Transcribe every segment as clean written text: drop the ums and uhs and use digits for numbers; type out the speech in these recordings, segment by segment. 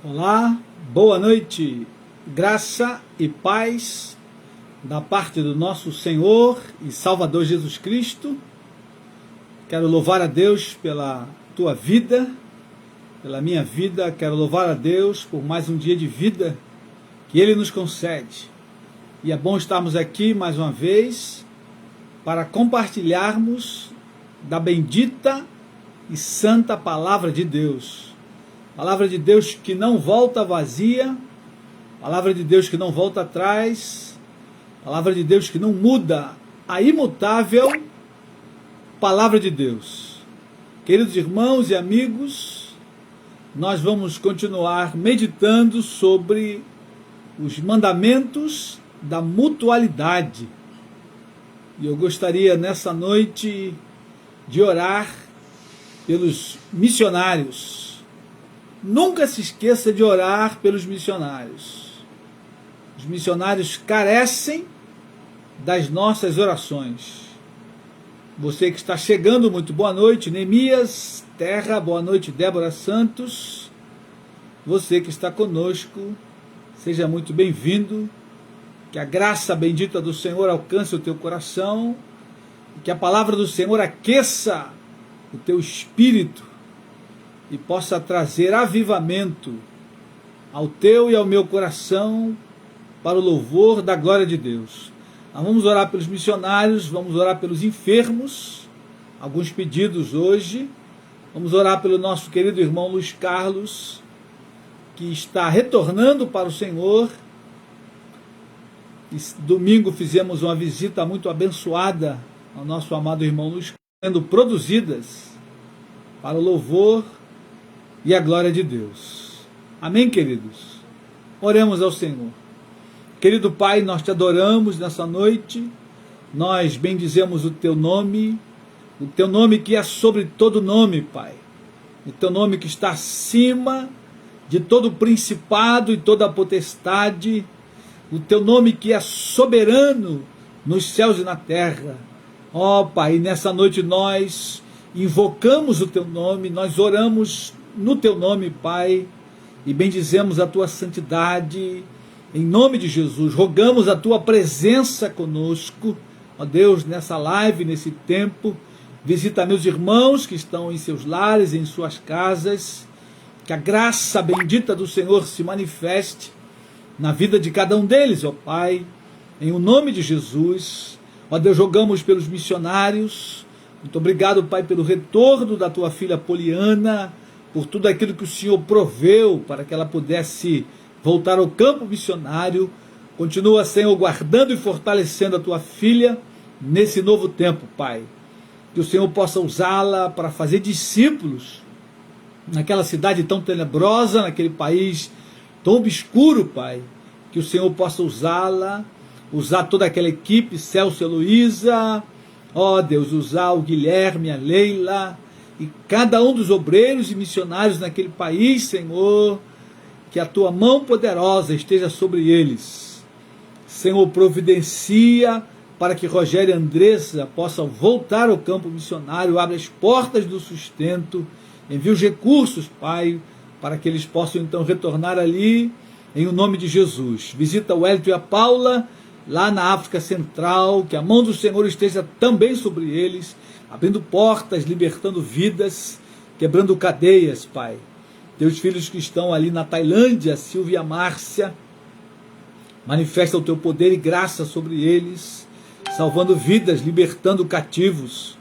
Olá, boa noite, graça e paz da parte do nosso Senhor e Salvador Jesus Cristo. Quero louvar a Deus pela tua vida, pela minha vida. Quero louvar a Deus por mais um dia de vida que Ele nos concede. E é bom estarmos aqui mais uma vez para compartilharmos da bendita e santa palavra de Deus. Palavra de Deus que não volta vazia, palavra de Deus que não volta atrás, palavra de Deus que não muda, a imutável palavra de Deus. Queridos irmãos e amigos, nós vamos continuar meditando sobre os mandamentos da mutualidade. E eu gostaria nessa noite de orar pelos missionários. Nunca se esqueça de orar pelos missionários. Os missionários carecem das nossas orações. Você que está chegando, muito boa noite, Neemias Terra, boa noite, Débora Santos. Você que está conosco, seja muito bem-vindo. Que a graça bendita do Senhor alcance o teu coração, e que a palavra do Senhor aqueça o teu espírito, e possa trazer avivamento ao teu e ao meu coração para o louvor da glória de Deus. Nós vamos orar pelos missionários, vamos orar pelos enfermos, alguns pedidos hoje. Vamos orar pelo nosso querido irmão Luiz Carlos, que está retornando para o Senhor. Domingo fizemos uma visita muito abençoada ao nosso amado irmão Luiz, sendo produzidas para o louvor e a glória de Deus. Amém, queridos? Oremos ao Senhor. Querido Pai, nós te adoramos nessa noite, nós bendizemos o teu nome que é sobre todo nome, Pai, o teu nome que está acima de todo principado e toda potestade, o teu nome que é soberano nos céus e na terra. Ó Pai, nessa noite nós invocamos o teu nome, nós oramos no teu nome, Pai, e bendizemos a tua santidade, em nome de Jesus. Rogamos a tua presença conosco, ó Deus, nessa live, nesse tempo. Visita meus irmãos que estão em seus lares, em suas casas, que a graça bendita do Senhor se manifeste na vida de cada um deles, ó Pai, em o nome de Jesus. Ó Deus, rogamos pelos missionários. Muito obrigado, Pai, pelo retorno da tua filha Poliana, por tudo aquilo que o Senhor proveu para que ela pudesse voltar ao campo missionário. Continua, Senhor, guardando e fortalecendo a tua filha nesse novo tempo, Pai. Que o Senhor possa usá-la para fazer discípulos naquela cidade tão tenebrosa, naquele país tão obscuro, Pai. Que o Senhor possa usá-la, usar toda aquela equipe, Celso e Heloísa, ó Deus, usar o Guilherme, a Leila, e cada um dos obreiros e missionários naquele país, Senhor, que a tua mão poderosa esteja sobre eles. Senhor, providencia para que Rogério e Andressa possam voltar ao campo missionário, abre as portas do sustento, envia os recursos, Pai, para que eles possam então retornar ali, em o nome de Jesus. Visita o Hélio e a Paula, lá na África Central, que a mão do Senhor esteja também sobre eles, abrindo portas, libertando vidas, quebrando cadeias, Pai. Teus filhos que estão ali na Tailândia, Silvia e a Márcia, manifesta o teu poder e graça sobre eles, salvando vidas, libertando cativos,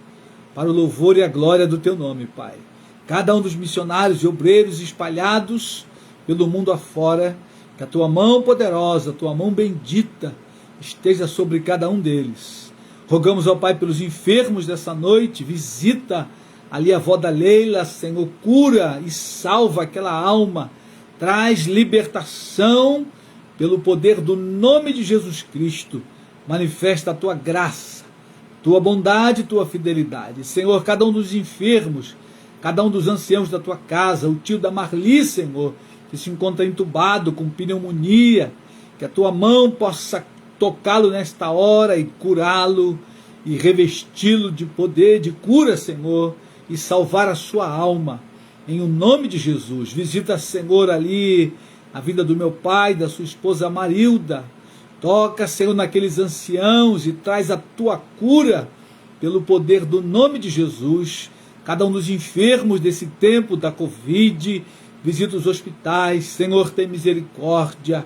para o louvor e a glória do teu nome, Pai. Cada um dos missionários e obreiros espalhados pelo mundo afora, que a tua mão poderosa, a tua mão bendita, esteja sobre cada um deles. Rogamos ao Pai pelos enfermos dessa noite, visita ali a avó da Leila, Senhor, cura e salva aquela alma, traz libertação pelo poder do nome de Jesus Cristo, manifesta a tua graça, tua bondade e tua fidelidade. Senhor, cada um dos enfermos, cada um dos anciãos da tua casa, o tio da Marli, Senhor, que se encontra entubado com pneumonia, que a tua mão possa tocá-lo nesta hora e curá-lo e revesti-lo de poder, de cura, Senhor, e salvar a sua alma. em o nome de Jesus. Visita, Senhor, ali a vida do meu pai, da sua esposa Marilda. Toca, Senhor, naqueles anciãos e traz a tua cura pelo poder do nome de Jesus. Cada um dos enfermos desse tempo da Covid, visita os hospitais. Senhor, tem misericórdia.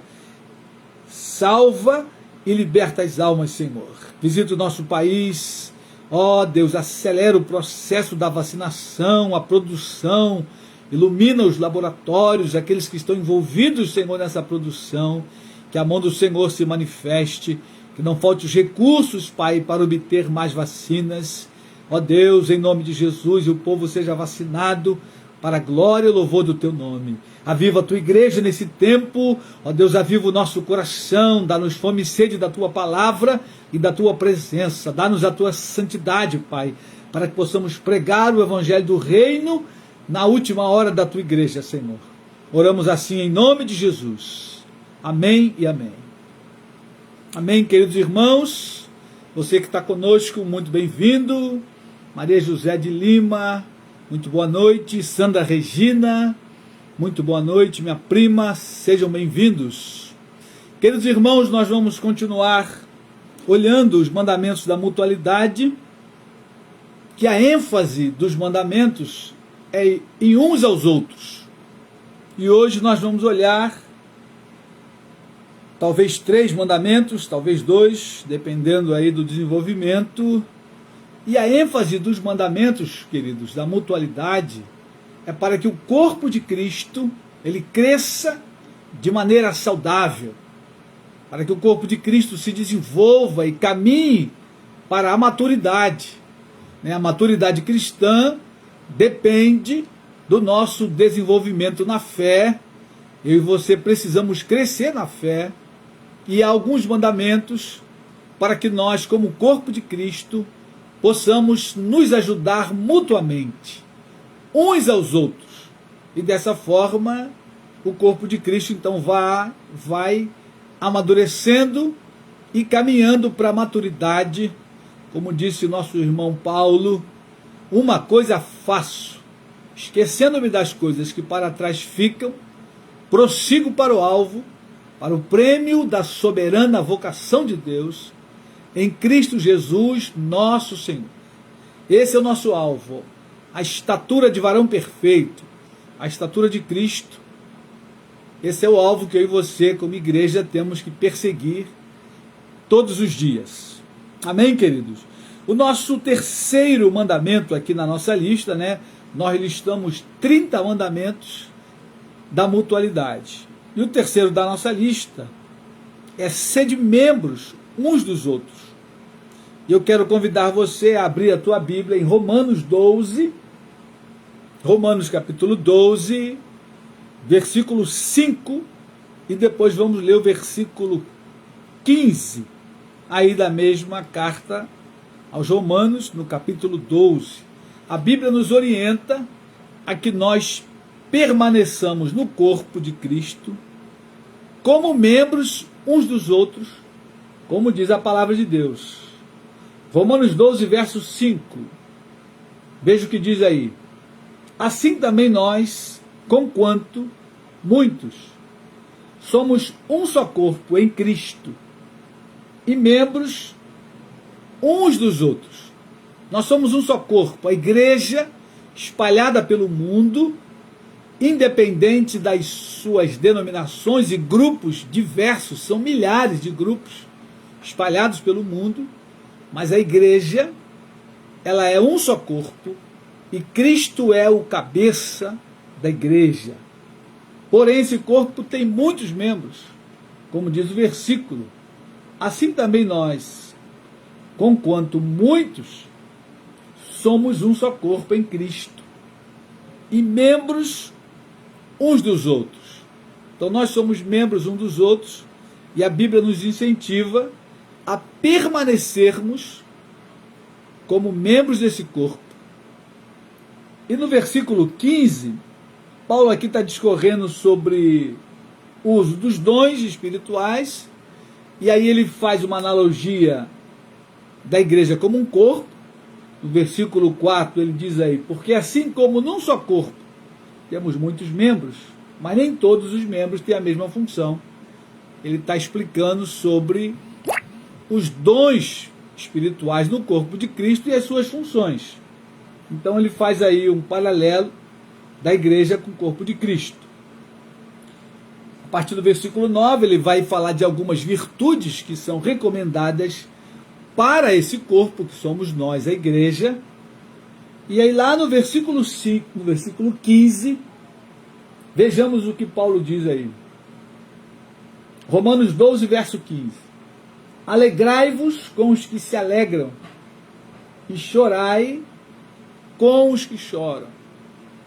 Salva e liberta as almas, Senhor. Visita o nosso país. Ó Deus, acelera o processo da vacinação, a produção. Ilumina os laboratórios, aqueles que estão envolvidos, Senhor, nessa produção. Que a mão do Senhor se manifeste. Que não falte os recursos, Pai, para obter mais vacinas. Ó Deus, em nome de Jesus, e o povo seja vacinado para a glória e louvor do teu nome. Aviva a tua igreja nesse tempo. Ó Deus, aviva o nosso coração. Dá-nos fome e sede da tua palavra e da tua presença. Dá-nos a tua santidade, Pai, para que possamos pregar o evangelho do reino na última hora da tua igreja, Senhor. Oramos assim em nome de Jesus. Amém e amém. Amém, queridos irmãos. Você que está conosco, muito bem-vindo. Maria José de Lima, muito boa noite. Sandra Regina, muito boa noite. Minha prima, sejam bem-vindos. Queridos irmãos, nós vamos continuar olhando os mandamentos da mutualidade, que a ênfase dos mandamentos é em uns aos outros. E hoje nós vamos olhar talvez 3 mandamentos, talvez 2, dependendo aí do desenvolvimento. E a ênfase dos mandamentos, queridos, da mutualidade, é para que o corpo de Cristo, ele cresça de maneira saudável, para que o corpo de Cristo se desenvolva e caminhe para a maturidade. A maturidade cristã depende do nosso desenvolvimento na fé. Eu e você precisamos crescer na fé. E há alguns mandamentos para que nós, como corpo de Cristo, possamos nos ajudar mutuamente, uns aos outros. E dessa forma, o corpo de Cristo então vai amadurecendo e caminhando para a maturidade. Como disse o nosso irmão Paulo, uma coisa faço, esquecendo-me das coisas que para trás ficam, prossigo para o alvo, para o prêmio da soberana vocação de Deus, em Cristo Jesus, nosso Senhor. Esse é o nosso alvo, a estatura de varão perfeito, a estatura de Cristo. Esse é o alvo que eu e você, como igreja, temos que perseguir todos os dias. Amém, queridos? O nosso terceiro mandamento aqui na nossa lista, nós listamos 30 mandamentos da mutualidade. E o terceiro da nossa lista é sede membros uns dos outros. E eu quero convidar você a abrir a tua Bíblia em Romanos 12, Romanos capítulo 12, versículo 5, e depois vamos ler o versículo 15, aí da mesma carta aos Romanos, no capítulo 12. A Bíblia nos orienta a que nós permaneçamos no corpo de Cristo como membros uns dos outros, como diz a palavra de Deus. Romanos 12, verso 5. Veja o que diz aí. Assim também nós, conquanto muitos, somos um só corpo em Cristo e membros uns dos outros. Nós somos um só corpo, a igreja espalhada pelo mundo, independente das suas denominações e grupos diversos, são milhares de grupos espalhados pelo mundo, mas a igreja, ela é um só corpo e Cristo é o cabeça da igreja. Porém, esse corpo tem muitos membros, como diz o versículo. Assim também nós, conquanto muitos, somos um só corpo em Cristo e membros uns dos outros. Então nós somos membros uns dos outros e a Bíblia nos incentiva a permanecermos como membros desse corpo. E no versículo 15, Paulo aqui está discorrendo sobre o uso dos dons espirituais, e aí ele faz uma analogia da igreja como um corpo. No versículo 4 ele diz aí, porque assim como num só corpo temos muitos membros, mas nem todos os membros têm a mesma função. Ele está explicando sobre os dons espirituais no corpo de Cristo e as suas funções. Então ele faz aí um paralelo da igreja com o corpo de Cristo. A partir do versículo 9, ele vai falar de algumas virtudes que são recomendadas para esse corpo, que somos nós, a igreja. E aí lá no versículo 5, no versículo 15, vejamos o que Paulo diz aí. Romanos 12, verso 15. Alegrai-vos com os que se alegram, e chorai com os que choram.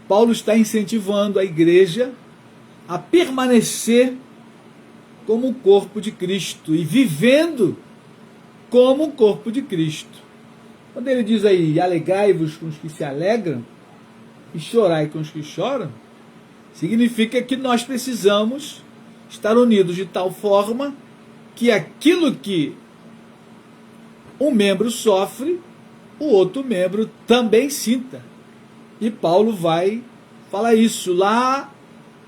Paulo está incentivando a igreja a permanecer como o corpo de Cristo e vivendo como o corpo de Cristo. Quando ele diz aí, alegrai-vos com os que se alegram e chorai com os que choram, significa que nós precisamos estar unidos de tal forma que aquilo que um membro sofre, o outro membro também sinta. E Paulo vai falar isso lá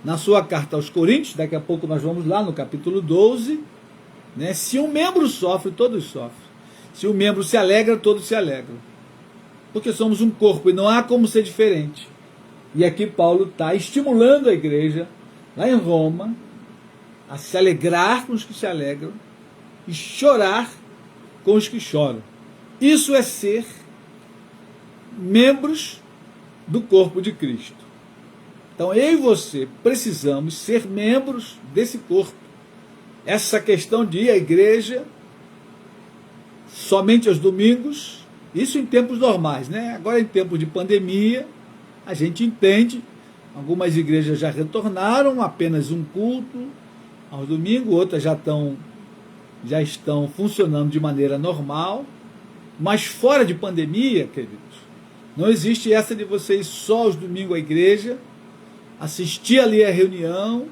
na sua carta aos Coríntios, daqui a pouco nós vamos lá no capítulo 12, né? Se um membro sofre, todos sofrem. Se um membro se alegra, todos se alegram. Porque somos um corpo e não há como ser diferente. E aqui Paulo está estimulando a igreja, lá em Roma, a se alegrar com os que se alegram e chorar com os que choram. Isso é ser membros do corpo de Cristo. Então eu e você precisamos ser membros desse corpo. Essa questão de ir à igreja somente aos domingos, isso em tempos normais, né? Agora em tempos de pandemia, a gente entende, algumas igrejas já retornaram, apenas um culto aos domingos, outras já estão funcionando de maneira normal, mas fora de pandemia, queridos, não existe essa de você ir só aos domingos à igreja, assistir ali a reunião,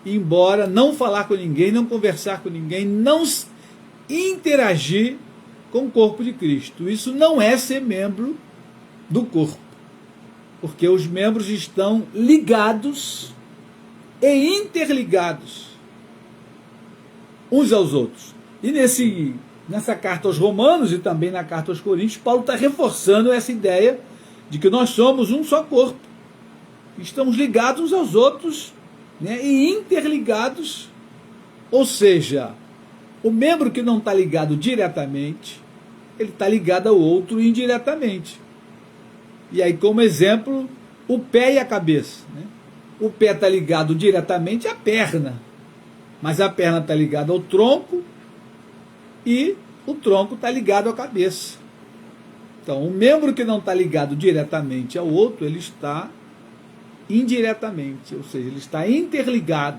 ir embora, não falar com ninguém, não conversar com ninguém, não interagir com o corpo de Cristo. Isso não é ser membro do corpo, porque os membros estão ligados e interligados uns aos outros. E nessa carta aos Romanos e também na carta aos Coríntios, Paulo está reforçando essa ideia de que nós somos um só corpo. Estamos ligados uns aos outros, né, e interligados. Ou seja, o membro que não está ligado diretamente, ele está ligado ao outro indiretamente. E aí, como exemplo, o pé e a cabeça, né? O pé está ligado diretamente à perna, mas a perna está ligada ao tronco e o tronco está ligado à cabeça. Então, o membro que não está ligado diretamente ao outro, ele está indiretamente, ou seja, ele está interligado,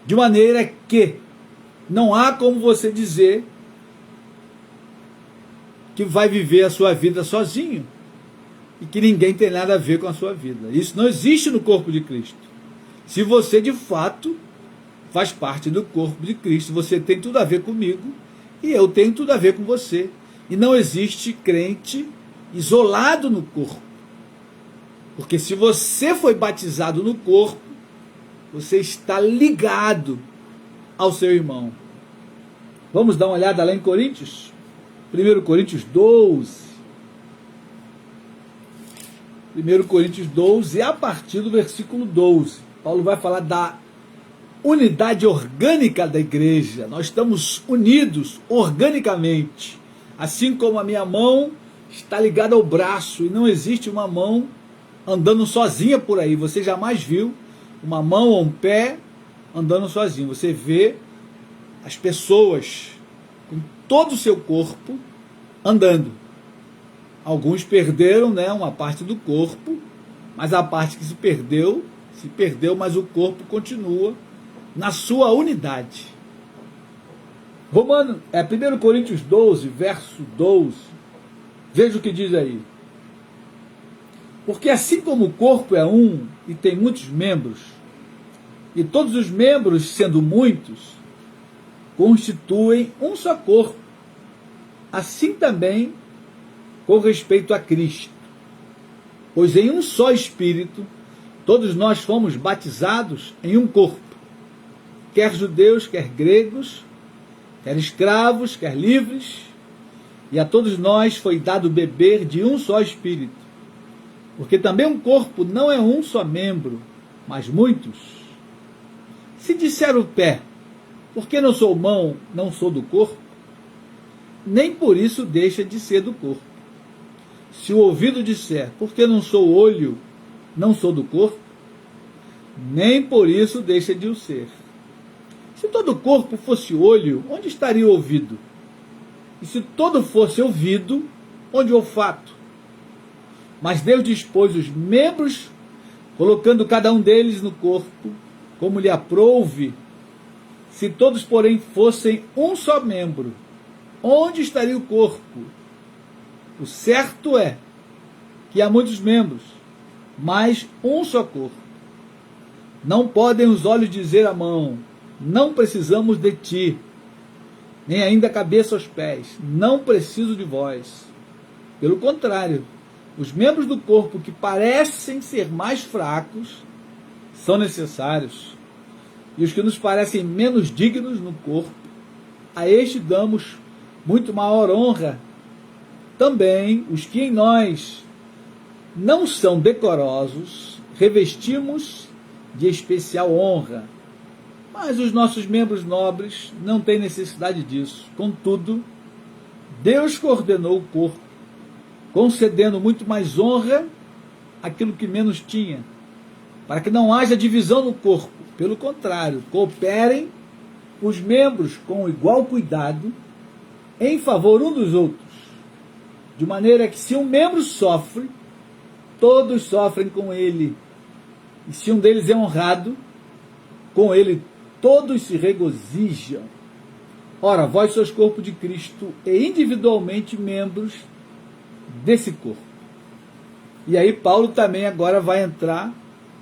de maneira que não há como você dizer que vai viver a sua vida sozinho e que ninguém tem nada a ver com a sua vida. Isso não existe no corpo de Cristo. Se você de fato faz parte do corpo de Cristo, você tem tudo a ver comigo e eu tenho tudo a ver com você. E não existe crente isolado no corpo. Porque se você foi batizado no corpo, você está ligado ao seu irmão. Vamos dar uma olhada lá em Coríntios? 1 Coríntios 12. 1 Coríntios 12, a partir do versículo 12. Paulo vai falar da unidade orgânica da igreja. Nós estamos unidos organicamente. Assim como a minha mão está ligada ao braço e não existe uma mão andando sozinha por aí. Você jamais viu uma mão ou um pé andando sozinho. Você vê as pessoas com todo o seu corpo andando. Alguns perderam, né, uma parte do corpo, mas a parte que se perdeu, mas o corpo continua na sua unidade. 1 Coríntios 12, verso 12. Veja o que diz aí. Porque assim como o corpo é um e tem muitos membros, e todos os membros, sendo muitos, constituem um só corpo, assim também com respeito a Cristo. Pois em um só Espírito Todos nós fomos batizados em um corpo, quer judeus, quer gregos, quer escravos, quer livres, e a todos nós foi dado beber de um só Espírito, porque também um corpo não é um só membro, mas muitos. Se disser o pé, porque não sou mão, não sou do corpo, nem por isso deixa de ser do corpo. Se o ouvido disser, porque não sou olho, não sou do corpo, nem por isso deixa de o ser. Se todo o corpo fosse olho, onde estaria o ouvido? E se todo fosse ouvido, onde o olfato? Mas Deus dispôs os membros, colocando cada um deles no corpo, como lhe aprouve. Se todos, porém, fossem um só membro, onde estaria o corpo? O certo é que há muitos membros, mas um só corpo. Não podem os olhos dizer à mão, não precisamos de ti, nem ainda a cabeça aos pés, não preciso de vós. Pelo contrário, os membros do corpo que parecem ser mais fracos são necessários, e os que nos parecem menos dignos no corpo, a este damos muito maior honra. Também os que em nós não são decorosos, revestimos de especial honra, mas os nossos membros nobres não têm necessidade disso. Contudo, Deus coordenou o corpo, concedendo muito mais honra àquilo que menos tinha, para que não haja divisão no corpo. Pelo contrário, cooperem os membros com igual cuidado em favor um dos outros, de maneira que se um membro sofre, todos sofrem com ele, e se um deles é honrado, com ele todos se regozijam. Ora, vós sois corpo de Cristo e individualmente membros desse corpo. E aí Paulo também agora vai entrar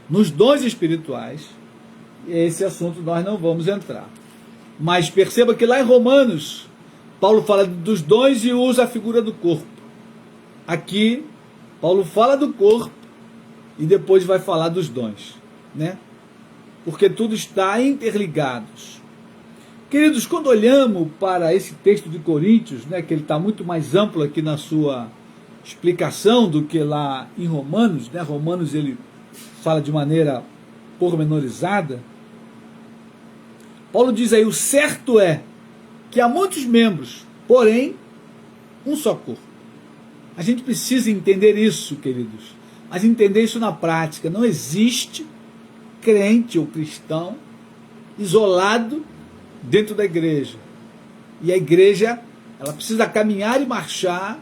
nos dons espirituais. E esse assunto nós não vamos entrar. Mas perceba que lá em Romanos, Paulo fala dos dons e usa a figura do corpo. Aqui, Paulo fala do corpo e depois vai falar dos dons, né? Porque tudo está interligado. Queridos, quando olhamos para esse texto de Coríntios, né, que ele está muito mais amplo aqui na sua explicação do que lá em Romanos, né? Romanos ele fala de maneira pormenorizada. Paulo diz aí, o certo é que há muitos membros, porém, um só corpo. A gente precisa entender isso, queridos, mas entender isso na prática. Não existe crente ou cristão isolado dentro da igreja. E a igreja, ela precisa caminhar e marchar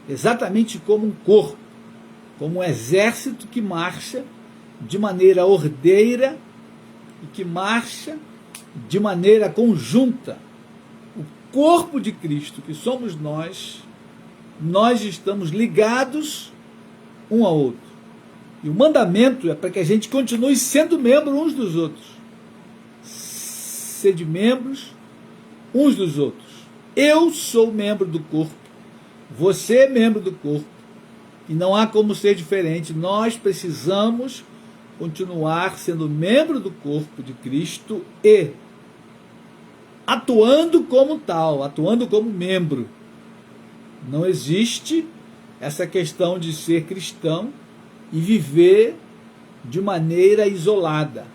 exatamente como um corpo, como um exército que marcha de maneira ordeira e que marcha de maneira conjunta. O corpo de Cristo, que somos nós estamos ligados um ao outro. E o mandamento é para que a gente continue sendo membro uns dos outros. Sede membros uns dos outros. Eu sou membro do corpo, você é membro do corpo, e não há como ser diferente. Nós precisamos continuar sendo membro do corpo de Cristo e atuando como tal, atuando como membro. Não existe essa questão de ser cristão e viver de maneira isolada.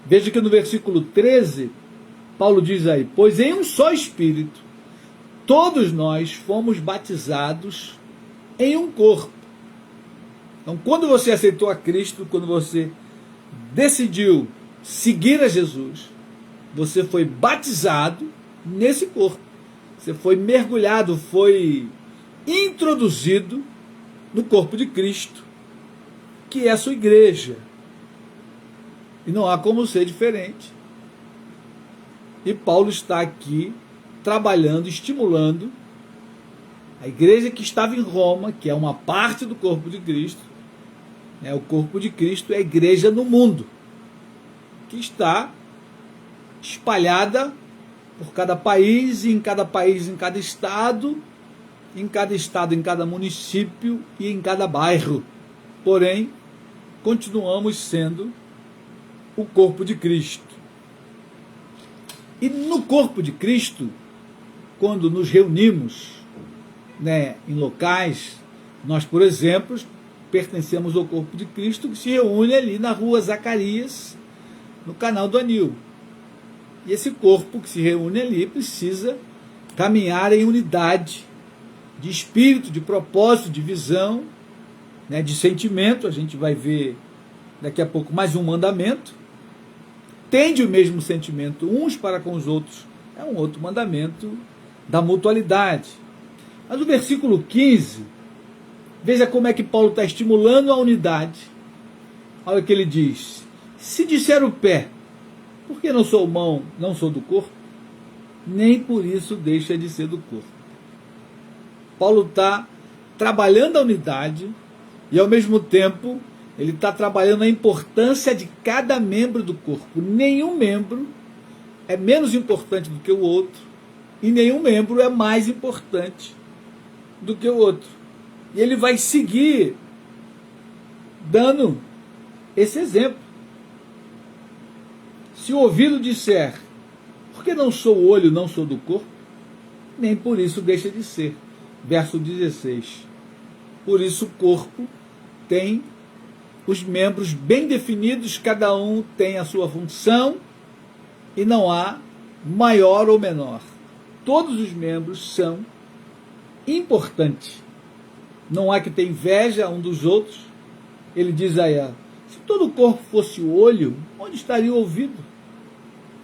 Veja que no versículo 13, Paulo diz aí, pois em um só Espírito, todos nós fomos batizados em um corpo. Então, quando você aceitou a Cristo, quando você decidiu seguir a Jesus, você foi batizado nesse corpo. Você foi mergulhado, foi introduzido no corpo de Cristo, que é a sua igreja. E não há como ser diferente. E Paulo está aqui trabalhando, estimulando a igreja que estava em Roma, que é uma parte do corpo de Cristo. O corpo de Cristo é a igreja no mundo, que está espalhada por cada país, em cada estado, em cada município e em cada bairro. Porém, continuamos sendo o corpo de Cristo. E no corpo de Cristo, quando nos reunimos, em locais, nós, por exemplo, pertencemos ao corpo de Cristo, que se reúne ali na rua Zacarias, no canal do Anil. E esse corpo que se reúne ali precisa caminhar em unidade de espírito, de propósito, de visão, de sentimento. A gente vai ver daqui a pouco mais um mandamento. Tende o mesmo sentimento uns para com os outros. É um outro mandamento da mutualidade. Mas o versículo 15, veja como é que Paulo está estimulando a unidade. Olha o que ele diz: se disser o pé, porque não sou mão, não sou do corpo, nem por isso deixa de ser do corpo. Paulo está trabalhando a unidade e, ao mesmo tempo, ele está trabalhando a importância de cada membro do corpo. Nenhum membro é menos importante do que o outro e nenhum membro é mais importante do que o outro. E ele vai seguir dando esse exemplo. Se o ouvido disser, porque não sou o olho, não sou do corpo, nem por isso deixa de ser. Verso 16. Por isso o corpo tem os membros bem definidos, cada um tem a sua função e não há maior ou menor. Todos os membros são importantes. Não há que ter inveja um dos outros. Ele diz aí, se todo o corpo fosse o olho, onde estaria o ouvido?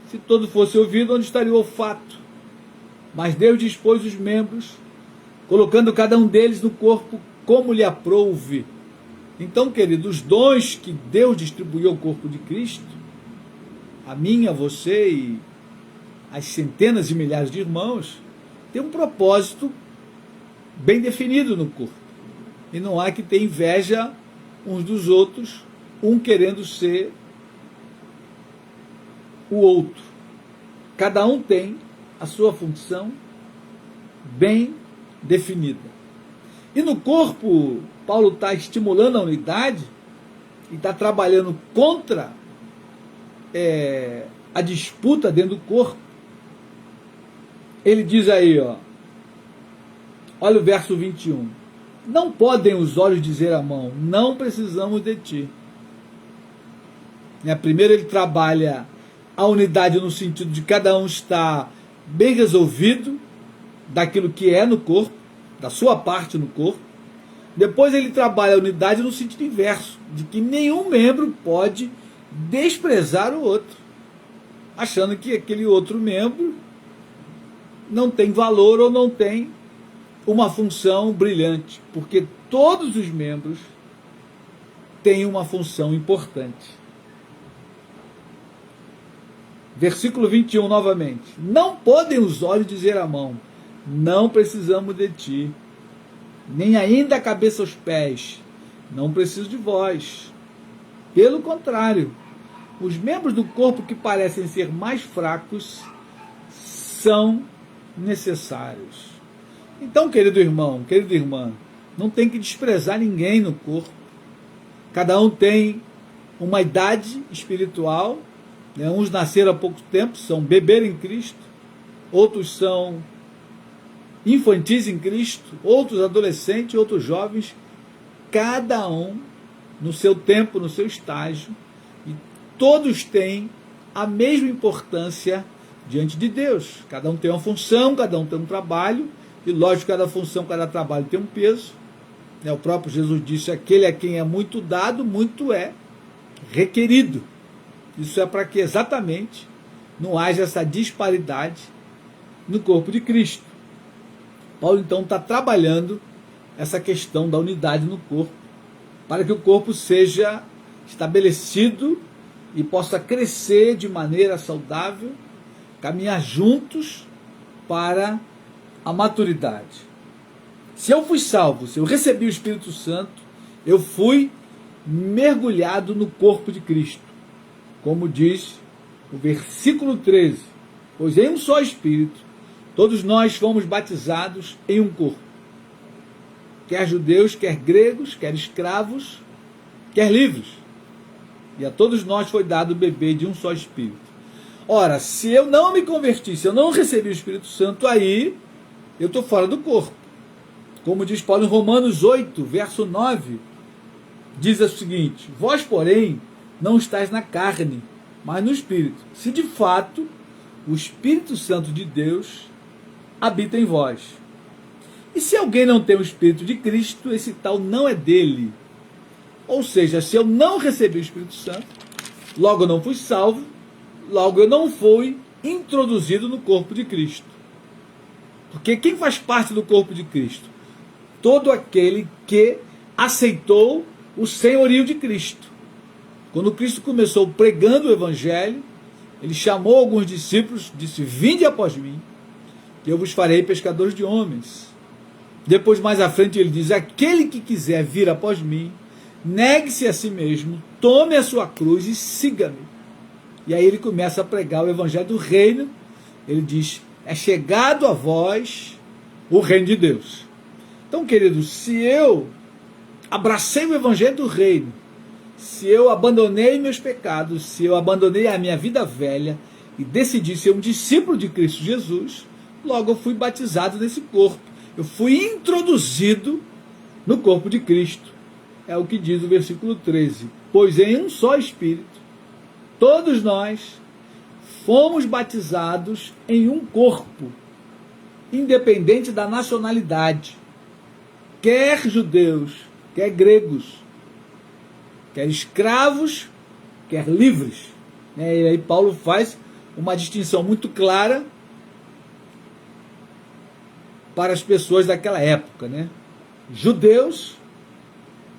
Se todo fosse ouvido, onde estaria o olfato? Mas Deus dispôs os membros, colocando cada um deles no corpo como lhe aprouve. Então, querido, os dons que Deus distribuiu ao corpo de Cristo, a mim, a você e as centenas de milhares de irmãos, tem um propósito bem definido no corpo. E não há que ter inveja uns dos outros, um querendo ser o outro. Cada um tem a sua função bem definida. E no corpo, Paulo está estimulando a unidade e está trabalhando contra a disputa dentro do corpo. Ele diz aí, olha o verso 21. Não podem os olhos dizer à mão, não precisamos de ti. Primeiro ele trabalha a unidade no sentido de cada um estar bem resolvido daquilo que é no corpo, da sua parte no corpo. Depois ele trabalha a unidade no sentido inverso, de que nenhum membro pode desprezar o outro, achando que aquele outro membro não tem valor ou não tem uma função brilhante, porque todos os membros têm uma função importante. Versículo 21 novamente. Não podem os olhos dizer à mão, não precisamos de ti, nem ainda a cabeça aos pés, não preciso de vós. Pelo contrário, os membros do corpo que parecem ser mais fracos são necessários. Então, querido irmão, querida irmã, não tem que desprezar ninguém no corpo. Cada um tem uma idade espiritual, uns nasceram há pouco tempo, são bebês em Cristo, outros são infantis em Cristo, outros adolescentes, outros jovens, cada um no seu tempo, no seu estágio, e todos têm a mesma importância diante de Deus. Cada um tem uma função, cada um tem um trabalho, e lógico, cada função, cada trabalho tem um peso. O próprio Jesus disse, aquele a quem é muito dado, muito é requerido. Isso é para que exatamente não haja essa disparidade no corpo de Cristo. Paulo então está trabalhando essa questão da unidade no corpo, para que o corpo seja estabelecido e possa crescer de maneira saudável, caminhar juntos para a maturidade. Se eu fui salvo, se eu recebi o Espírito Santo, eu fui mergulhado no corpo de Cristo. Como diz o versículo 13, pois em um só Espírito, todos nós fomos batizados em um corpo. Quer judeus, quer gregos, quer escravos, quer livres. E a todos nós foi dado beber de um só Espírito. Ora, se eu não me converti, se eu não recebi o Espírito Santo, aí eu estou fora do corpo. Como diz Paulo em Romanos 8, verso 9, diz o seguinte: vós, porém, não estáis na carne, mas no Espírito. Se de fato o Espírito Santo de Deus habita em vós. E se alguém não tem o Espírito de Cristo, esse tal não é dele. Ou seja, se eu não recebi o Espírito Santo, logo eu não fui salvo, logo eu não fui introduzido no corpo de Cristo. Porque quem faz parte do corpo de Cristo? Todo aquele que aceitou o senhorio de Cristo. Quando Cristo começou pregando o Evangelho, ele chamou alguns discípulos, disse: vinde após mim, que eu vos farei pescadores de homens. Depois, mais à frente, ele diz: aquele que quiser vir após mim, negue-se a si mesmo, tome a sua cruz e siga-me. E aí ele começa a pregar o Evangelho do Reino. Ele diz: é chegado a vós o Reino de Deus. Então, queridos, se eu abracei o Evangelho do Reino, se eu abandonei meus pecados, se eu abandonei a minha vida velha e decidi ser um discípulo de Cristo Jesus, logo eu fui batizado nesse corpo. Eu fui introduzido no corpo de Cristo. É o que diz o versículo 13. Pois em um só Espírito, todos nós fomos batizados em um corpo, independente da nacionalidade, quer judeus, quer gregos, quer escravos, quer livres. E aí Paulo faz uma distinção muito clara para as pessoas daquela época, né? Judeus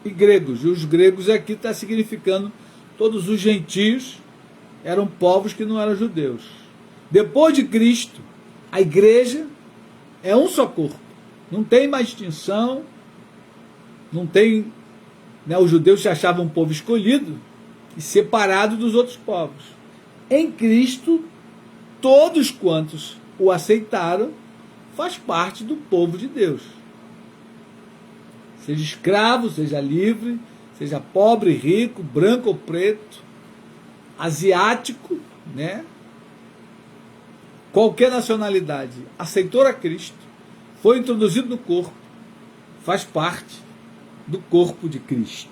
e gregos. E os gregos aqui está significando todos os gentios, eram povos que não eram judeus. Depois de Cristo, a igreja é um só corpo. Não tem mais distinção, não tem, né, os judeus se achavam um povo escolhido e separado dos outros povos. Em Cristo, todos quantos o aceitaram faz parte do povo de Deus. Seja escravo, seja livre, seja pobre, rico, branco ou preto, asiático, né? Qualquer nacionalidade aceitou a Cristo, foi introduzido no corpo, faz parte do corpo de Cristo.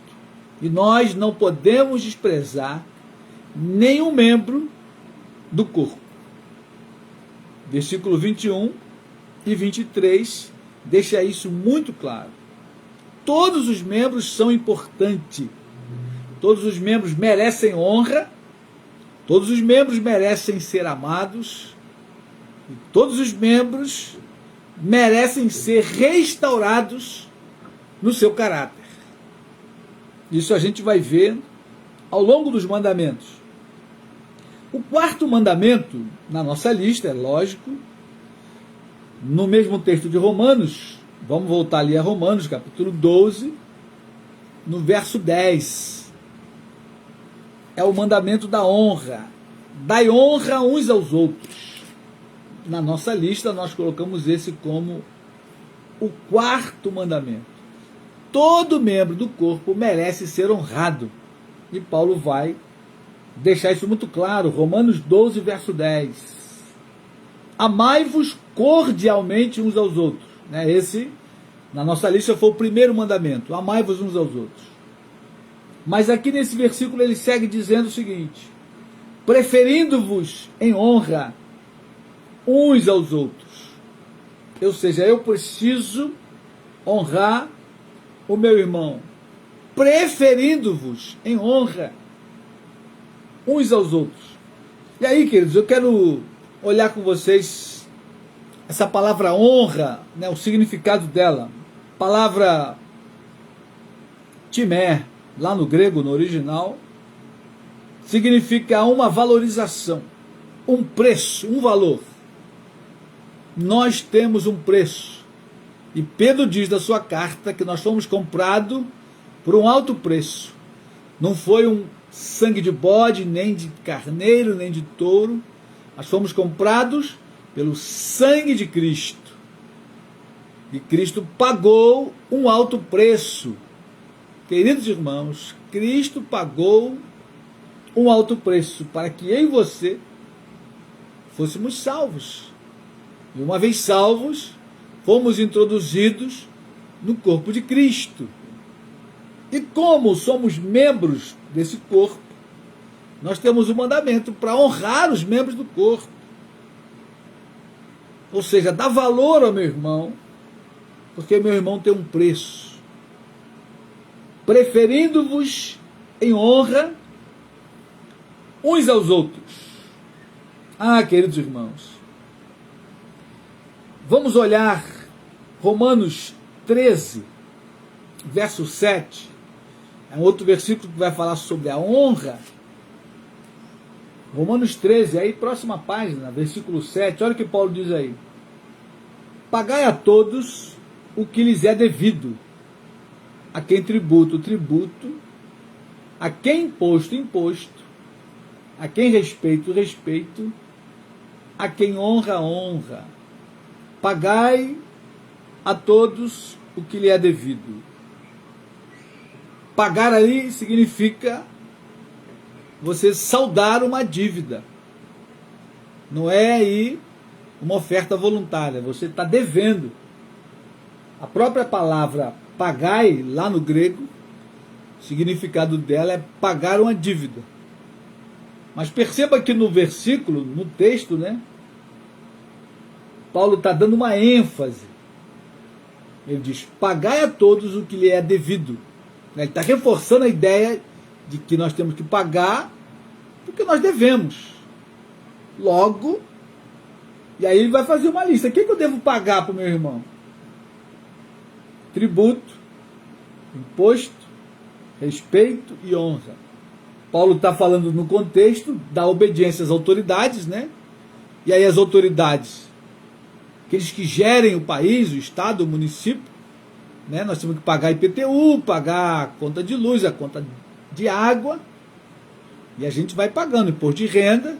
E nós não podemos desprezar nenhum membro do corpo. Versículo 21 e 23 deixa isso muito claro. Todos os membros são importantes. Todos os membros merecem honra. Todos os membros merecem ser amados. E todos os membros merecem ser restaurados no seu caráter. Isso a gente vai ver ao longo dos mandamentos. O quarto mandamento, na nossa lista, é lógico, no mesmo texto de Romanos, vamos voltar ali a Romanos, capítulo 12, no verso 10. É o mandamento da honra. Dai honra uns aos outros. Na nossa lista, nós colocamos esse como o quarto mandamento. Todo membro do corpo merece ser honrado. E Paulo vai deixar isso muito claro. Romanos 12, verso 10. Amai-vos cordialmente uns aos outros. Esse, na nossa lista, foi o primeiro mandamento. Amai-vos uns aos outros. Mas aqui nesse versículo ele segue dizendo o seguinte: preferindo-vos em honra uns aos outros. Ou seja, eu preciso honrar o meu irmão, preferindo-vos em honra uns aos outros. E aí, queridos, eu quero olhar com vocês essa palavra honra, né, o significado dela. Palavra timé, lá no grego, no original, significa uma valorização, um preço, um valor. Nós temos um preço. E Pedro diz na sua carta que nós fomos comprados por um alto preço. Não foi um sangue de bode, nem de carneiro, nem de touro. Nós fomos comprados pelo sangue de Cristo. E Cristo pagou um alto preço. Queridos irmãos, Cristo pagou um alto preço para que eu e você fôssemos salvos. E uma vez salvos, fomos introduzidos no corpo de Cristo. E como somos membros desse corpo, nós temos o mandamento para honrar os membros do corpo. Ou seja, dar valor ao meu irmão, porque meu irmão tem um preço. Preferindo-vos em honra uns aos outros. Ah, queridos irmãos, vamos olhar Romanos 13, verso 7. É um outro versículo que vai falar sobre a honra. Romanos 13, aí próxima página, versículo 7, olha o que Paulo diz aí. Pagai a todos o que lhes é devido, a quem tributo, tributo, a quem imposto, imposto, a quem respeito, respeito, a quem honra, honra. Pagai a todos o que lhe é devido. Pagar aí significa você saldar uma dívida. Não é aí uma oferta voluntária, você está devendo. A própria palavra pagai, lá no grego, o significado dela é pagar uma dívida. Mas perceba que no versículo, no texto, né, Paulo está dando uma ênfase. Ele diz, pagai a todos o que lhe é devido. Ele está reforçando a ideia de que nós temos que pagar porque nós devemos. Logo, e aí ele vai fazer uma lista. O que eu devo pagar para o meu irmão? Tributo, imposto, respeito e honra. Paulo está falando no contexto da obediência às autoridades, né? E aí as autoridades, aqueles que gerem o país, o estado, o município, né? Nós temos que pagar IPTU, pagar a conta de luz, a conta de água, e a gente vai pagando imposto de renda,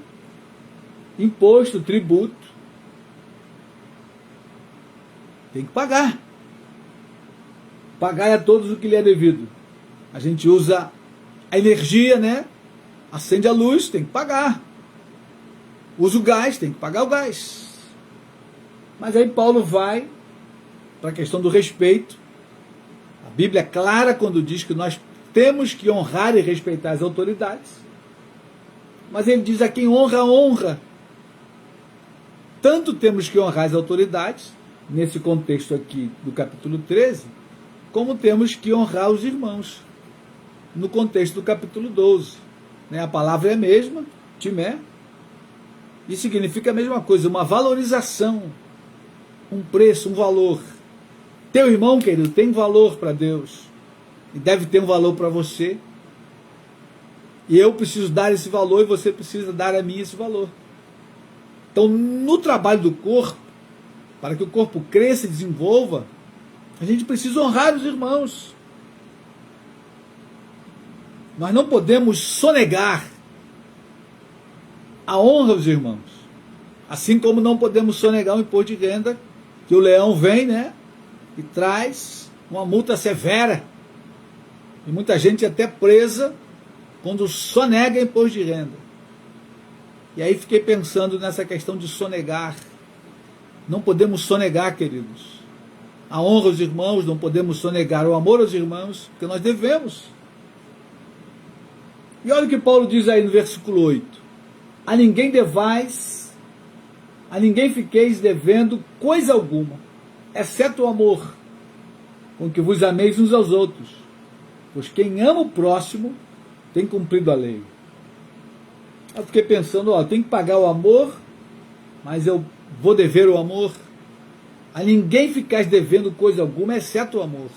imposto, tributo. Tem que pagar. Pagar a todos o que lhe é devido. A gente usa a energia, né? Acende a luz, tem que pagar. Usa o gás, tem que pagar o gás. Mas aí Paulo vai para a questão do respeito. A Bíblia é clara quando diz que nós temos que honrar e respeitar as autoridades. Mas ele diz a quem honra, honra. Tanto temos que honrar as autoridades, nesse contexto aqui do capítulo 13, como temos que honrar os irmãos, no contexto do capítulo 12. A palavra é a mesma, timé, e significa a mesma coisa, uma valorização, um preço, um valor. Teu irmão, querido, tem valor para Deus, e deve ter um valor para você, e eu preciso dar esse valor, e você precisa dar a mim esse valor. Então, no trabalho do corpo, para que o corpo cresça e desenvolva, a gente precisa honrar os irmãos. Nós não podemos sonegar a honra aos irmãos. Assim como não podemos sonegar o imposto de renda, que o leão vem, né, e traz uma multa severa. E muita gente até presa quando sonega imposto de renda. E aí fiquei pensando nessa questão de sonegar. Não podemos sonegar, queridos, a honra aos irmãos, não podemos sonegar o amor aos irmãos, porque nós devemos. E olha o que Paulo diz aí no versículo 8. A ninguém devais, a ninguém fiqueis devendo coisa alguma, exceto o amor, com que vos ameis uns aos outros, pois quem ama o próximo tem cumprido a lei. Eu fiquei pensando, tem que pagar o amor, mas eu vou dever o amor. A ninguém ficais devendo coisa alguma, exceto o amor.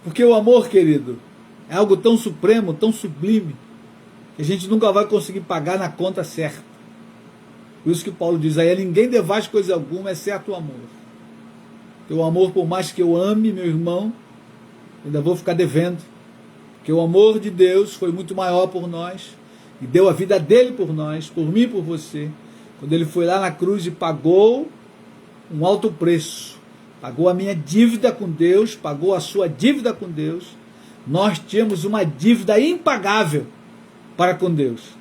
Porque o amor, querido, é algo tão supremo, tão sublime, que a gente nunca vai conseguir pagar na conta certa. Por isso que Paulo diz aí, a ninguém devais coisa alguma, exceto o amor. Porque o amor, por mais que eu ame meu irmão, ainda vou ficar devendo. Porque o amor de Deus foi muito maior por nós, e deu a vida dele por nós, por mim e por você, quando ele foi lá na cruz e pagou um alto preço, pagou a minha dívida com Deus, pagou a sua dívida com Deus. Nós tínhamos uma dívida impagável para com Deus,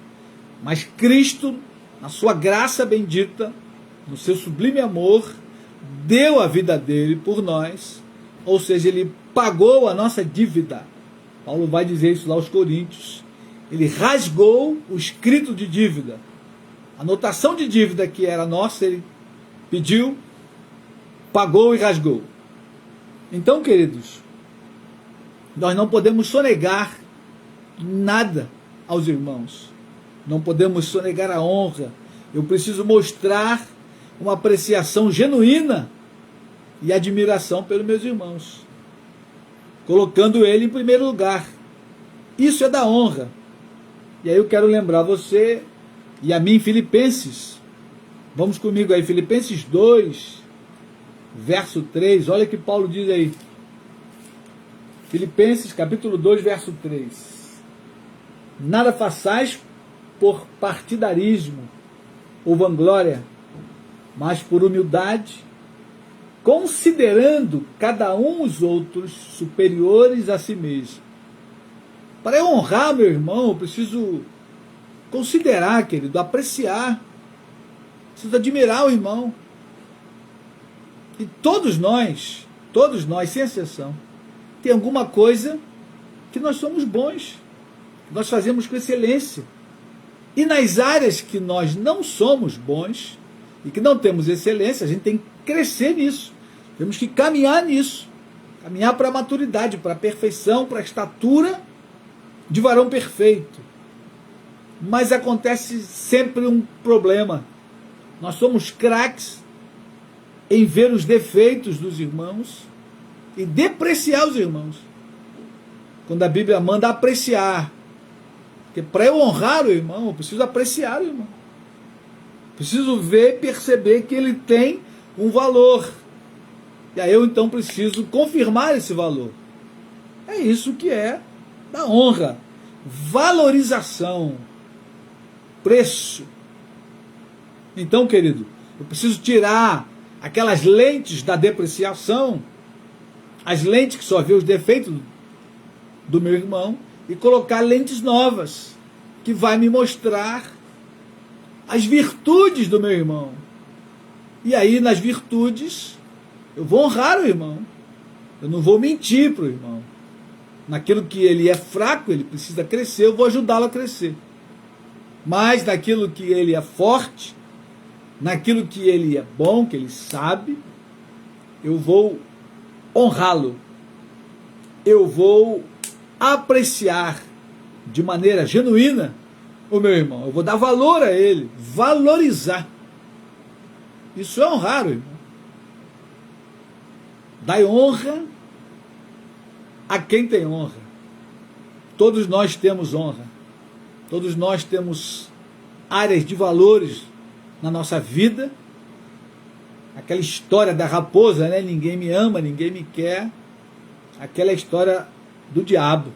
Mas Cristo, na sua graça bendita, no seu sublime amor, deu a vida dele por nós, ou seja, ele pagou a nossa dívida. Paulo vai dizer isso lá aos Coríntios. Ele rasgou o escrito de dívida. A anotação de dívida que era nossa, ele pediu, pagou e rasgou. Então, queridos, nós não podemos sonegar nada aos irmãos. Não podemos sonegar a honra. Eu preciso mostrar uma apreciação genuína e admiração pelos meus irmãos, colocando ele em primeiro lugar. Isso é da honra. E aí eu quero lembrar você e a mim, Filipenses. Vamos comigo aí, Filipenses 2, verso 3. Olha o que Paulo diz aí. Filipenses, capítulo 2, verso 3. Nada façais por partidarismo ou vanglória, mas por humildade, considerando cada um os outros superiores a si mesmo. Para eu honrar meu irmão, eu preciso considerar, querido, apreciar, preciso admirar o irmão. E todos nós, sem exceção, tem alguma coisa que nós somos bons, que nós fazemos com excelência. E nas áreas que nós não somos bons e que não temos excelência, a gente tem que crescer nisso. Temos que caminhar nisso. Caminhar para a maturidade, para a perfeição, para a estatura de varão perfeito. Mas acontece sempre um problema. Nós somos craques em ver os defeitos dos irmãos e depreciar os irmãos. Quando a Bíblia manda apreciar. Porque para eu honrar o irmão, eu preciso apreciar o irmão. Preciso ver, perceber que ele tem um valor. E aí eu então preciso confirmar esse valor. É isso que é da honra. Valorização. Preço. Então, querido, eu preciso tirar aquelas lentes da depreciação, as lentes que só vê os defeitos do meu irmão, e colocar lentes novas, que vai me mostrar as virtudes do meu irmão. E aí, nas virtudes, eu vou honrar o irmão. Eu não vou mentir para o irmão. Naquilo que ele é fraco, ele precisa crescer, eu vou ajudá-lo a crescer. Mas naquilo que ele é forte, naquilo que ele é bom, que ele sabe, eu vou honrá-lo. Eu vou apreciar de maneira genuína o meu irmão. Eu vou dar valor a ele, valorizar. Isso é honrar o irmão. Dai honra a quem tem honra. Todos nós temos honra. Todos nós temos áreas de valores na nossa vida. Aquela história da raposa, né? Ninguém me ama, ninguém me quer. Aquela história do diabo.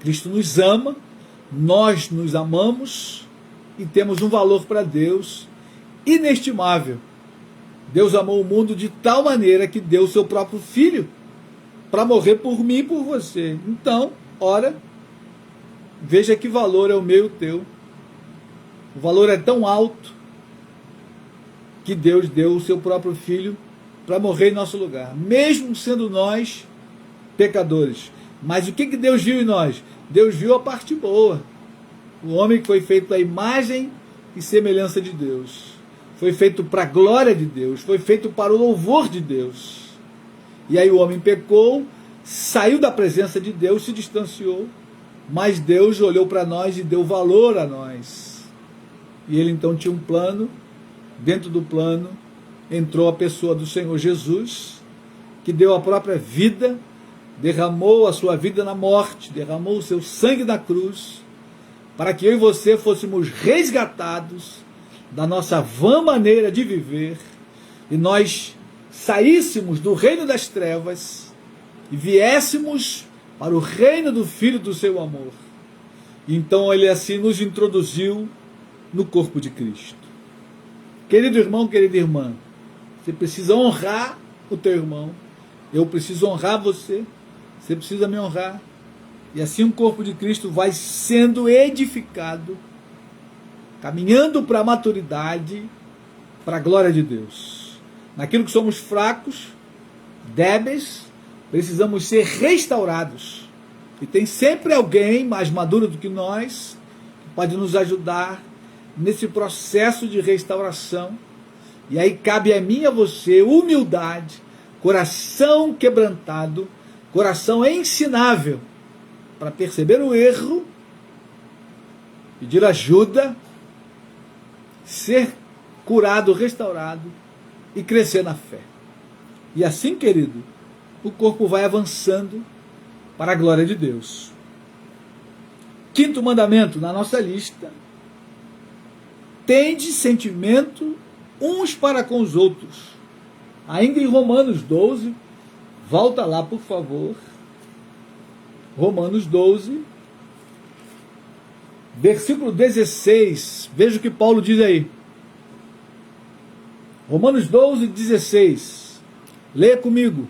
Cristo nos ama, nós nos amamos e temos um valor para Deus inestimável. Deus amou o mundo de tal maneira que deu o seu próprio filho para morrer por mim e por você. Então, ora, veja que valor é o meu e o teu. O valor é tão alto que Deus deu o seu próprio filho para morrer em nosso lugar, mesmo sendo nós pecadores. Mas o que Deus viu em nós? Deus viu a parte boa. O homem que foi feito à imagem e semelhança de Deus. Foi feito para a glória de Deus. Foi feito para o louvor de Deus. E aí o homem pecou, saiu da presença de Deus, se distanciou. Mas Deus olhou para nós e deu valor a nós. E ele então tinha um plano. Dentro do plano entrou a pessoa do Senhor Jesus, que deu a própria vida, derramou a sua vida na morte, derramou o seu sangue na cruz, para que eu e você fôssemos resgatados da nossa vã maneira de viver, e nós saíssemos do reino das trevas e viéssemos para o reino do Filho do seu amor. Então ele assim nos introduziu no corpo de Cristo. Querido irmão, querida irmã, você precisa honrar o teu irmão, eu preciso honrar você, você precisa me honrar. E assim o corpo de Cristo vai sendo edificado caminhando para a maturidade, para a glória de Deus. Naquilo que somos fracos, débeis, precisamos ser restaurados. E tem sempre alguém mais maduro do que nós, que pode nos ajudar nesse processo de restauração. E aí cabe a mim e a você humildade, coração quebrantado, coração ensinável, para perceber o erro, pedir ajuda, ser curado, restaurado e crescer na fé. E assim, querido, o corpo vai avançando para a glória de Deus. Quinto mandamento na nossa lista: tende sentimento uns para com os outros. Ainda em Romanos 12, volta lá, por favor. Romanos 12, versículo 16. Veja o que Paulo diz aí. Romanos 12, 16. Leia comigo.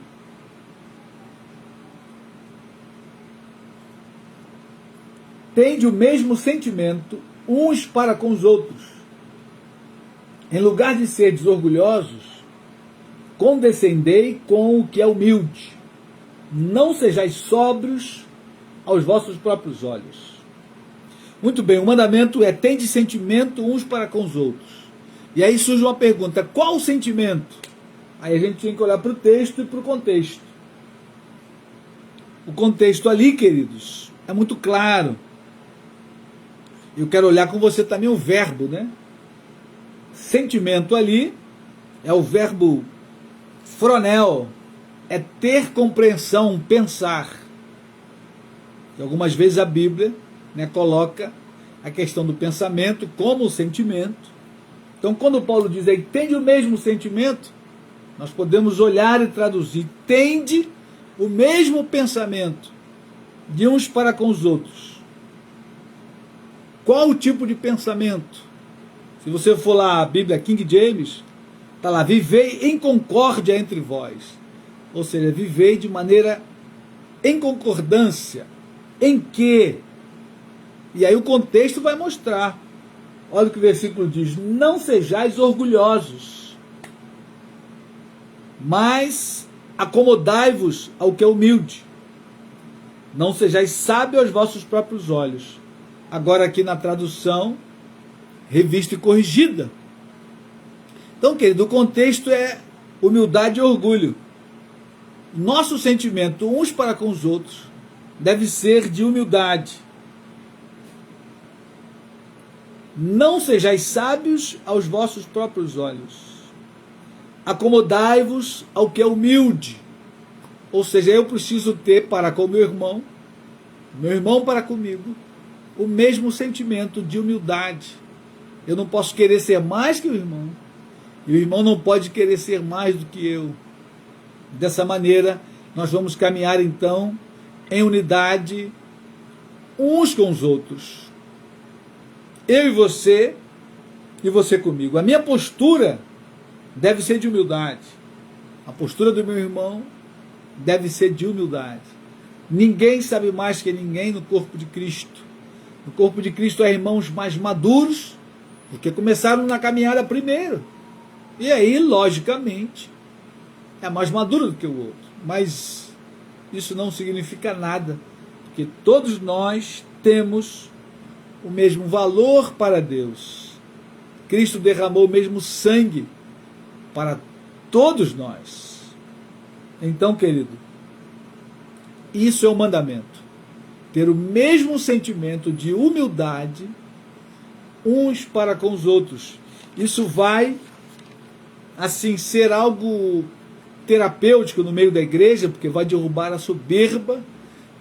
Tende o mesmo sentimento uns para com os outros. Em lugar de seres orgulhosos, condescendei com o que é humilde. Não sejais sóbrios aos vossos próprios olhos. Muito bem, o mandamento é: tende sentimento uns para com os outros. E aí surge uma pergunta: qual o sentimento? Aí a gente tem que olhar para o texto e para o contexto. O contexto ali, queridos, é muito claro. Eu quero olhar com você também o verbo, né? Sentimento ali é o verbo fronel, é ter compreensão, pensar. E algumas vezes a Bíblia, né, coloca a questão do pensamento como sentimento. Então, quando Paulo diz aí, tende o mesmo sentimento, nós podemos olhar e traduzir: tende o mesmo pensamento de uns para com os outros. Qual o tipo de pensamento? Se você for lá a Bíblia King James, está lá: vivei em concórdia entre vós. Ou seja, vivei de maneira em concordância. Em que? E aí o contexto vai mostrar. Olha o que o versículo diz: não sejais orgulhosos, mas acomodai-vos ao que é humilde. Não sejais sábios aos vossos próprios olhos. Agora aqui na tradução, revista e corrigida. Então, querido, o contexto é humildade e orgulho. Nosso sentimento uns para com os outros deve ser de humildade. Não sejais sábios aos vossos próprios olhos. Acomodai-vos ao que é humilde. Ou seja, eu preciso ter para com meu irmão para comigo, o mesmo sentimento de humildade. Eu não posso querer ser mais que o irmão, e o irmão não pode querer ser mais do que eu. Dessa maneira, nós vamos caminhar então em unidade uns com os outros. Eu e você comigo. A minha postura deve ser de humildade. A postura do meu irmão deve ser de humildade. Ninguém sabe mais que ninguém no corpo de Cristo. No corpo de Cristo há irmãos mais maduros, porque começaram na caminhada primeiro. E aí, logicamente, é mais maduro do que o outro. Mas isso não significa nada, porque todos nós temos o mesmo valor para Deus. Cristo derramou o mesmo sangue para todos nós. Então, querido, isso é o mandamento. Ter o mesmo sentimento de humildade uns para com os outros. Isso vai, assim, ser algo terapêutico no meio da igreja, porque vai derrubar a soberba,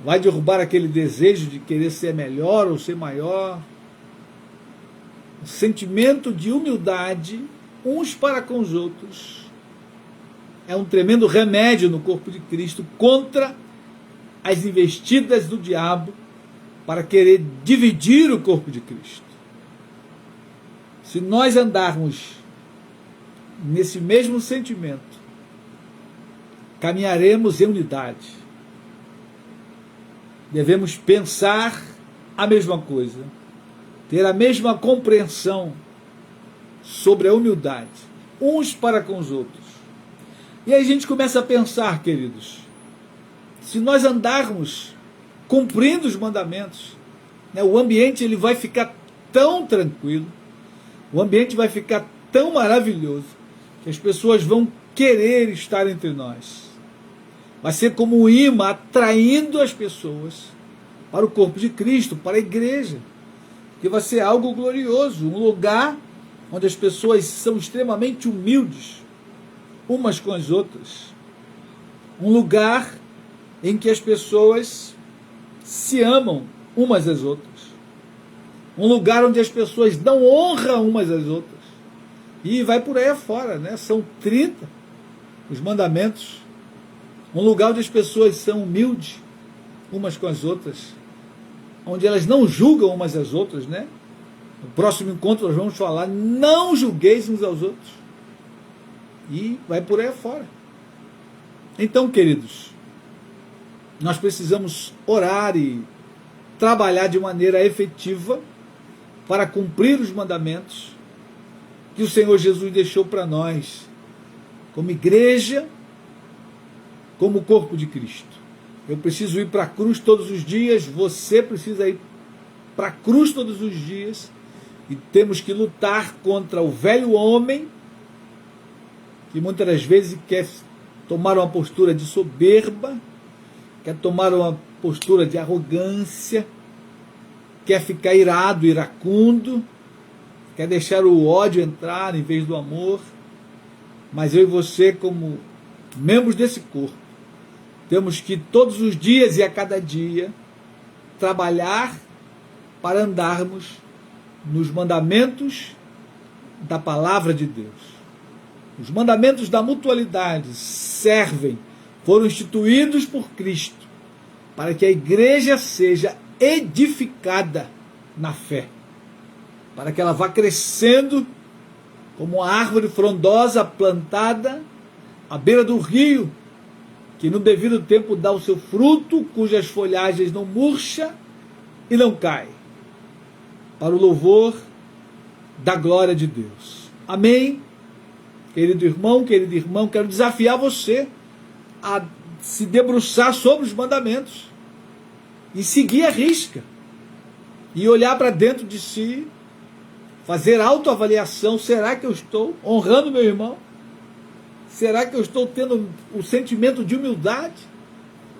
vai derrubar aquele desejo de querer ser melhor ou ser maior. O sentimento de humildade uns para com os outros é um tremendo remédio no corpo de Cristo contra as investidas do diabo para querer dividir o corpo de Cristo. Se nós andarmos nesse mesmo sentimento, caminharemos em unidade. Devemos pensar a mesma coisa, ter a mesma compreensão sobre a humildade, uns para com os outros. E aí a gente começa a pensar, queridos, se nós andarmos cumprindo os mandamentos, né, o ambiente ele vai ficar tão tranquilo, o ambiente vai ficar tão maravilhoso, que as pessoas vão querer estar entre nós. Vai ser como um imã atraindo as pessoas para o corpo de Cristo, para a igreja, que vai ser algo glorioso, um lugar onde as pessoas são extremamente humildes umas com as outras, um lugar em que as pessoas se amam umas às outras, um lugar onde as pessoas dão honra umas às outras, e vai por aí afora, né? São 30 os mandamentos, um lugar onde as pessoas são humildes umas com as outras, onde elas não julgam umas às outras, né? No próximo encontro nós vamos falar, não julgueis uns aos outros, e vai por aí afora. Então, queridos, nós precisamos orar e trabalhar de maneira efetiva para cumprir os mandamentos que o Senhor Jesus deixou para nós, como igreja, como corpo de Cristo. Eu preciso ir para a cruz todos os dias, você precisa ir para a cruz todos os dias, e temos que lutar contra o velho homem, que muitas das vezes quer tomar uma postura de soberba, quer tomar uma postura de arrogância, quer ficar irado, iracundo, quer deixar o ódio entrar em vez do amor. Mas eu e você, como membros desse corpo, temos que todos os dias e a cada dia trabalhar para andarmos nos mandamentos da palavra de Deus. Os mandamentos da mutualidade foram instituídos por Cristo para que a igreja seja edificada na fé, para que ela vá crescendo como uma árvore frondosa plantada à beira do rio, que no devido tempo dá o seu fruto, cujas folhagens não murcha e não cai, para o louvor da glória de Deus. Amém? Querido irmão, querido irmão, quero desafiar você a se debruçar sobre os mandamentos e seguir a risca e olhar para dentro de si, fazer autoavaliação. Será que eu estou honrando meu irmão? Será que eu estou tendo o sentimento de humildade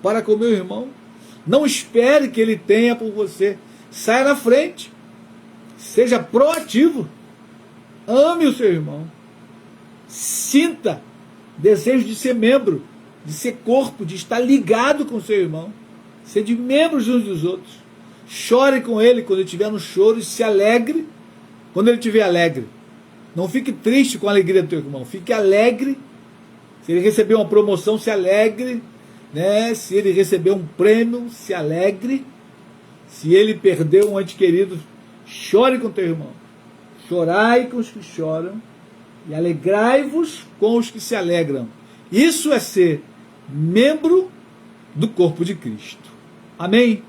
para com meu irmão? Não espere que ele tenha por você. Saia na frente. Seja proativo. Ame o seu irmão. Sinta desejo de ser membro, de ser corpo, de estar ligado com o seu irmão. Ser de membros uns dos outros. Chore com ele quando ele estiver no choro e se alegre quando ele estiver alegre. Não fique triste com a alegria do teu irmão. Fique alegre. Se ele receber uma promoção, se alegre, né? Se ele receber um prêmio, se alegre. Se ele perder um ente querido, chore com teu irmão. Chorai com os que choram e alegrai-vos com os que se alegram. Isso é ser membro do corpo de Cristo. Amém?